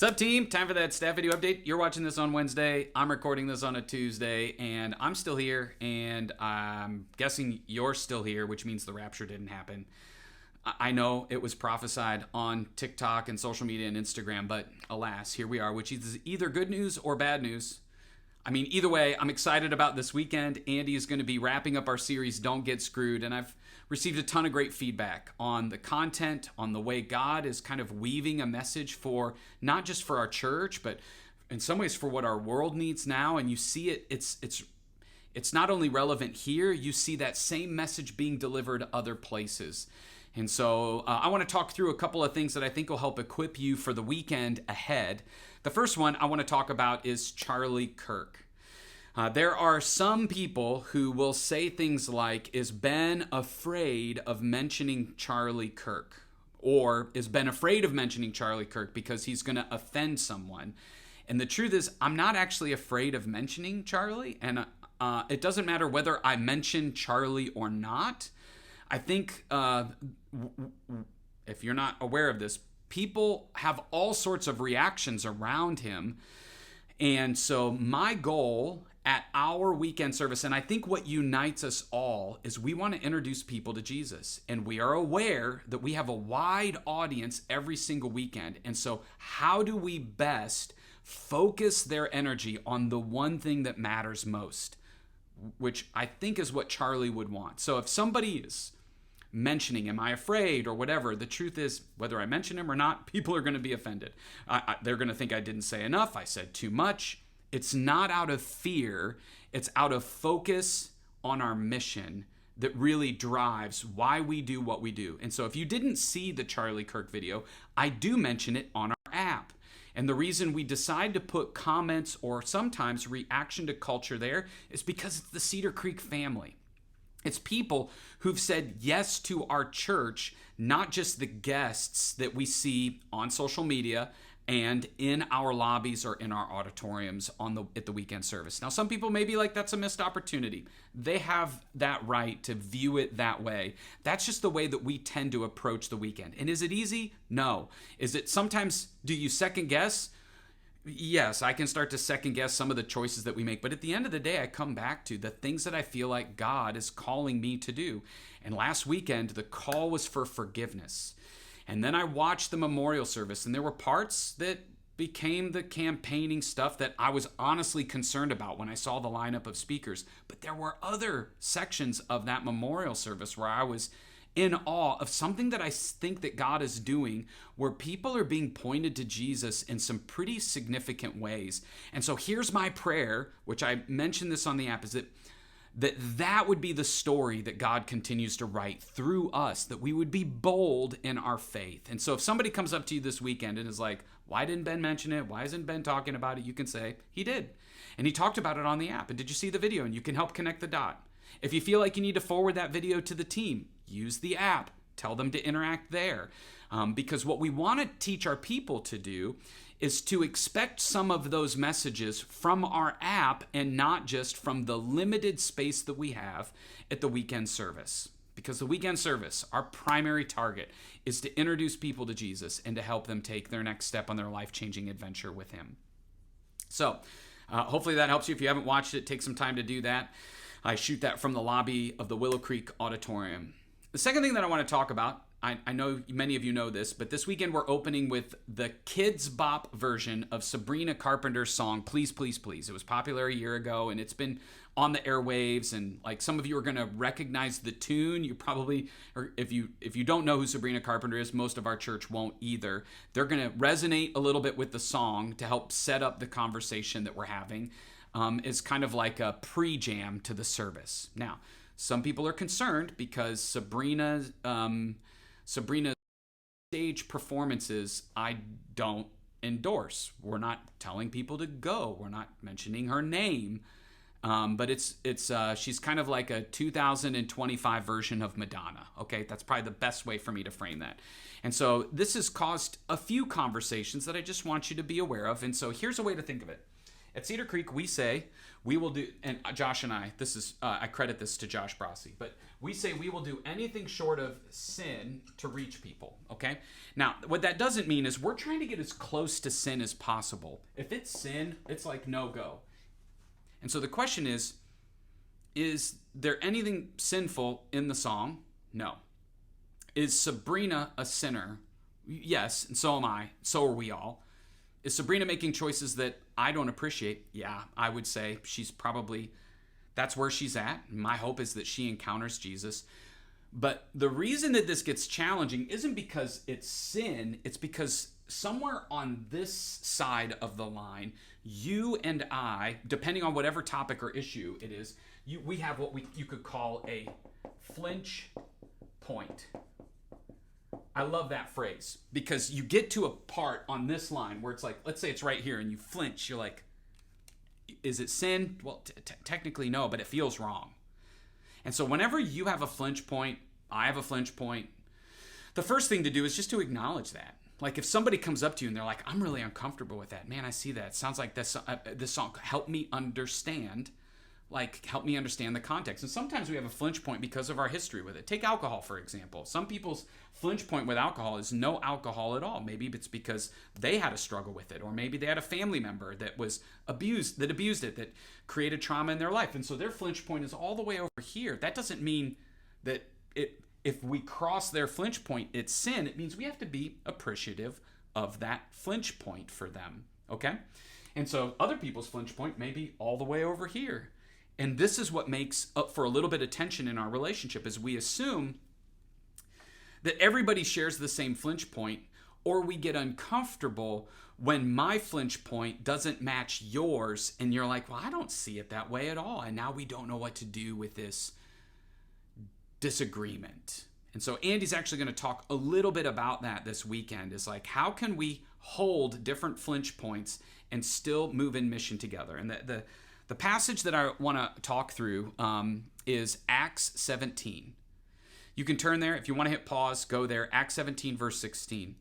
What's up, team? Time for that staff video update. You're watching this on Wednesday. I'm recording this on a Tuesday, and I'm still here, and I'm guessing you're still here, which means the rapture didn't happen. I know it was prophesied on TikTok and social media and Instagram, but alas, here we are, which is either good news or bad news. I mean, either way, I'm excited about this weekend. Andy is going to be wrapping up our series, Don't Get Screwed, and I've received a ton of great feedback on the content, on the way God is kind of weaving a message for not just for our church, but in some ways for what our world needs now. And you see it, it's not only relevant here, you see that same message being delivered other places. And so I want to talk through a couple of things that I think will help equip you for the weekend ahead. The first one I want to talk about is Charlie Kirk. There are some people who will say things like, is Ben afraid of mentioning Charlie Kirk? Or is Ben afraid of mentioning Charlie Kirk because he's going to offend someone? And the truth is, I'm not actually afraid of mentioning Charlie. And it doesn't matter whether I mention Charlie or not. I think if you're not aware of this, people have all sorts of reactions around him. And so my goal at our weekend service, and I think what unites us all, is we want to introduce people to Jesus. And we are aware that we have a wide audience every single weekend. And so how do we best focus their energy on the one thing that matters most, which I think is what Charlie would want. So if somebody is mentioning, am I afraid or whatever, the truth is, whether I mention him or not, people are going to be offended. They're going to think I didn't say enough, I said too much. It's not out of fear, it's out of focus on our mission that really drives why we do what we do. And so if you didn't see the Charlie Kirk video, I do mention it on our app. And the reason we decide to put comments or sometimes reaction to culture there is because it's the Cedar Creek family. It's people who've said yes to our church, not just the guests that we see on social media and in our lobbies or in our auditoriums at the weekend service. Now, some people may be like, that's a missed opportunity. They have that right to view it that way. That's just the way that we tend to approach the weekend. And is it easy? No. Is it sometimes, do you second guess? Yes, I can start to second guess some of the choices that we make. But at the end of the day, I come back to the things that I feel like God is calling me to do. And last weekend, the call was for forgiveness. And then I watched the memorial service, and there were parts that became the campaigning stuff that I was honestly concerned about when I saw the lineup of speakers. But there were other sections of that memorial service where I was in awe of something that I think that God is doing, where people are being pointed to Jesus in some pretty significant ways. And so here's my prayer, which I mentioned this on the app, is that would be the story that God continues to write through us, that we would be bold in our faith. And so if somebody comes up to you this weekend and is like, why didn't Ben mention it? Why isn't Ben talking about it? You can say, he did. And he talked about it on the app. And did you see the video? And you can help connect the dot. If you feel like you need to forward that video to the team, use the app. Tell them to interact there. Because what we want to teach our people to do is to expect some of those messages from our app and not just from the limited space that we have at the weekend service. Because the weekend service, our primary target, is to introduce people to Jesus and to help them take their next step on their life-changing adventure with him. So hopefully that helps you. If you haven't watched it, take some time to do that. I shoot that from the lobby of the Willow Creek Auditorium. The second thing that I want to talk about, I know many of you know this, but this weekend we're opening with the Kids Bop version of Sabrina Carpenter's song, Please, Please, Please. It was popular a year ago, and it's been on the airwaves, and like some of you are going to recognize the tune. You probably, or if you don't know who Sabrina Carpenter is, most of our church won't either. They're going to resonate a little bit with the song to help set up the conversation that we're having. It's kind of like a pre-jam to the service. Now, some people are concerned because Sabrina's stage performances, I don't endorse. We're not telling people to go. We're not mentioning her name. But she's kind of like a 2025 version of Madonna. Okay, that's probably the best way for me to frame that. And so this has caused a few conversations that I just want you to be aware of. And so here's a way to think of it. At Cedar Creek, we say we will do, and Josh and I, this is, I credit this to Josh Brossi, but we say we will do anything short of sin to reach people, okay? Now, what that doesn't mean is we're trying to get as close to sin as possible. If it's sin, it's like no go. And so the question is there anything sinful in the song? No. Is Sabrina a sinner? Yes, and so am I. So are we all. Is Sabrina making choices that I don't appreciate? Yeah, I would say she's probably, that's where she's at. My hope is that she encounters Jesus. But the reason that this gets challenging isn't because it's sin, it's because somewhere on this side of the line, you and I, depending on whatever topic or issue it is, we have what you could call a flinch point. I love that phrase because you get to a part on this line where it's like, let's say it's right here and you flinch. You're like, is it sin? Well, technically no, but it feels wrong. And so whenever you have a flinch point, I have a flinch point, the first thing to do is just to acknowledge that. Like if somebody comes up to you and they're like, I'm really uncomfortable with that. Man, I see that. It sounds like this song. Help me understand. Like, help me understand the context. And sometimes we have a flinch point because of our history with it. Take alcohol, for example. Some people's flinch point with alcohol is no alcohol at all. Maybe it's because they had a struggle with it, or maybe they had a family member that was abused it, that created trauma in their life. And so their flinch point is all the way over here. That doesn't mean that if we cross their flinch point, it's sin. It means we have to be appreciative of that flinch point for them, okay? And so other people's flinch point may be all the way over here. And this is what makes up for a little bit of tension in our relationship, is we assume that everybody shares the same flinch point, or we get uncomfortable when my flinch point doesn't match yours, and you're like, well, I don't see it that way at all. And now we don't know what to do with this disagreement. And so Andy's actually going to talk a little bit about that this weekend, is like, how can we hold different flinch points and still move in mission together? And the passage that I want to talk through is Acts 17. You can turn there. If you want to hit pause, go there. Acts 17, verse 16.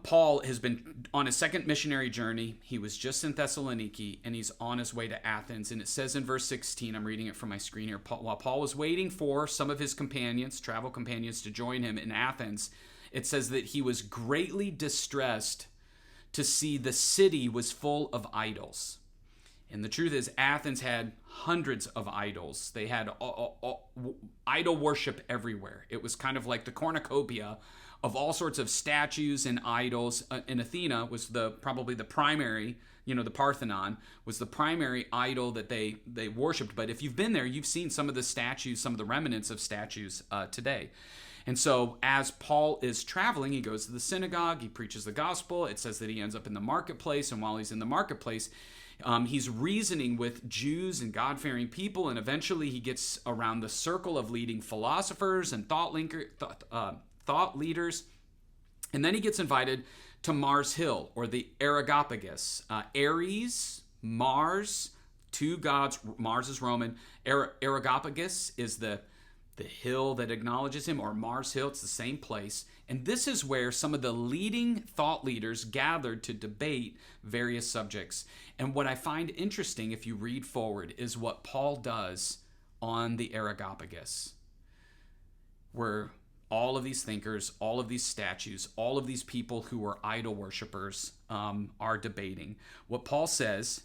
Paul has been on his second missionary journey. He was just in Thessaloniki, and he's on his way to Athens. And it says in verse 16, I'm reading it from my screen here, while Paul was waiting for some of his companions, travel companions, to join him in Athens, it says that he was greatly distressed to see the city was full of idols. And the truth is, Athens had hundreds of idols. They had idol worship everywhere. It was kind of like the cornucopia of all sorts of statues and idols. And Athena was probably the primary, the Parthenon was the primary idol that they worshipped. But if you've been there, you've seen some of the statues, some of the remnants of statues today. And so as Paul is traveling, he goes to the synagogue, he preaches the gospel. It says that he ends up in the marketplace. And while he's in the marketplace, he's reasoning with Jews and God-fearing people, and eventually he gets around the circle of leading philosophers and thought leaders, and then he gets invited to Mars Hill, or the Areopagus. Ares, Mars, two gods. Mars is Roman. Areopagus is the hill that acknowledges him, or Mars Hill. It's the same place. And this is where some of the leading thought leaders gathered to debate various subjects. And what I find interesting, if you read forward, is what Paul does on the Areopagus, where all of these thinkers, all of these statues, all of these people who were idol worshipers are debating. What Paul says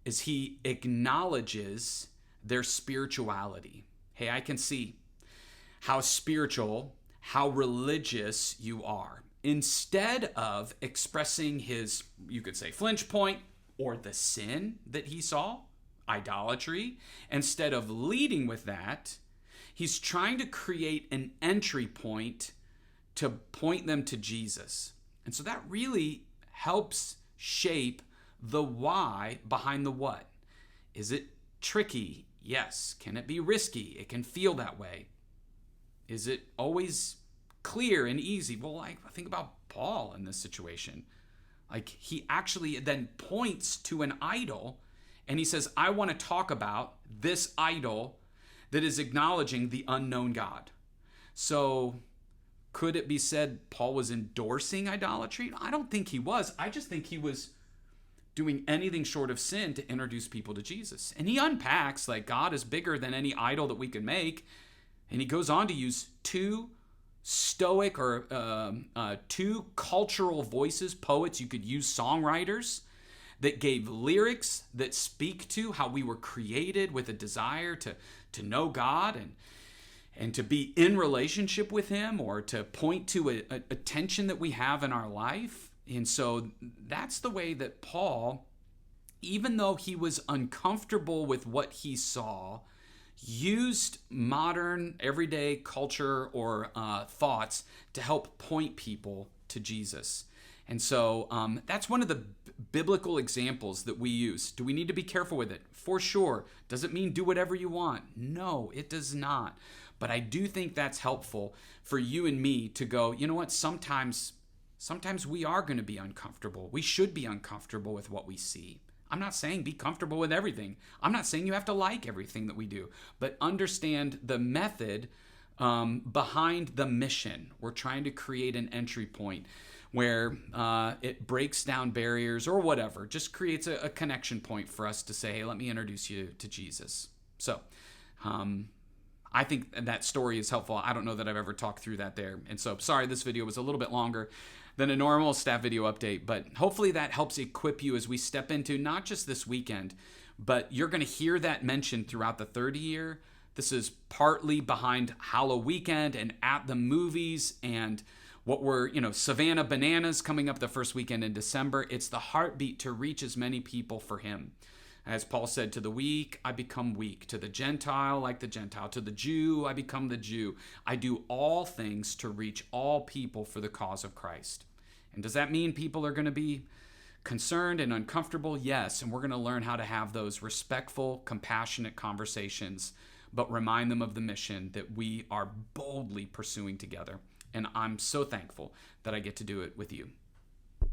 is he acknowledges their spirituality. Hey, I can see how spiritual, how religious you are. Instead of expressing his, you could say, flinch point or the sin that he saw, idolatry, instead of leading with that, he's trying to create an entry point to point them to Jesus. And so that really helps shape the why behind the what. Is it tricky? Yes. Can it be risky? It can feel that way. Is it always clear and easy? Well, I think about Paul in this situation. Like, he actually then points to an idol and he says, I want to talk about this idol that is acknowledging the unknown God. So could it be said Paul was endorsing idolatry? I don't think he was. I just think he was doing anything short of sin to introduce people to Jesus. And he unpacks like God is bigger than any idol that we could make. And he goes on to use two stoic or two cultural voices, poets. You could use songwriters that gave lyrics that speak to how we were created with a desire to know God and to be in relationship with him, or to point to a tension that we have in our life. And so that's the way that Paul, even though he was uncomfortable with what he saw, used modern everyday culture or thoughts to help point people to Jesus. And so that's one of the biblical examples that we use. Do we need to be careful with it? For sure. Does it mean do whatever you want? No, it does not. But I do think that's helpful for you and me to go, you know what, sometimes we are going to be uncomfortable. We should be uncomfortable with what we see. I'm not saying be comfortable with everything. I'm not saying you have to like everything that we do, but understand the method behind the mission. We're trying to create an entry point where it breaks down barriers or whatever, just creates a connection point for us to say, hey, let me introduce you to Jesus. So I think that story is helpful. I don't know that I've ever talked through that there. And so sorry, this video was a little bit longer than a normal staff video update, but hopefully that helps equip you as we step into not just this weekend, but you're going to hear that mentioned throughout the third year. This is partly behind Halloween weekend and at the movies and what we're, Savannah Bananas coming up the first weekend in December. It's the heartbeat to reach as many people for him. As Paul said, to the weak, I become weak. To the Gentile, like the Gentile. To the Jew, I become the Jew. I do all things to reach all people for the cause of Christ. And does that mean people are going to be concerned and uncomfortable? Yes. And we're going to learn how to have those respectful, compassionate conversations, but remind them of the mission that we are boldly pursuing together. And I'm so thankful that I get to do it with you.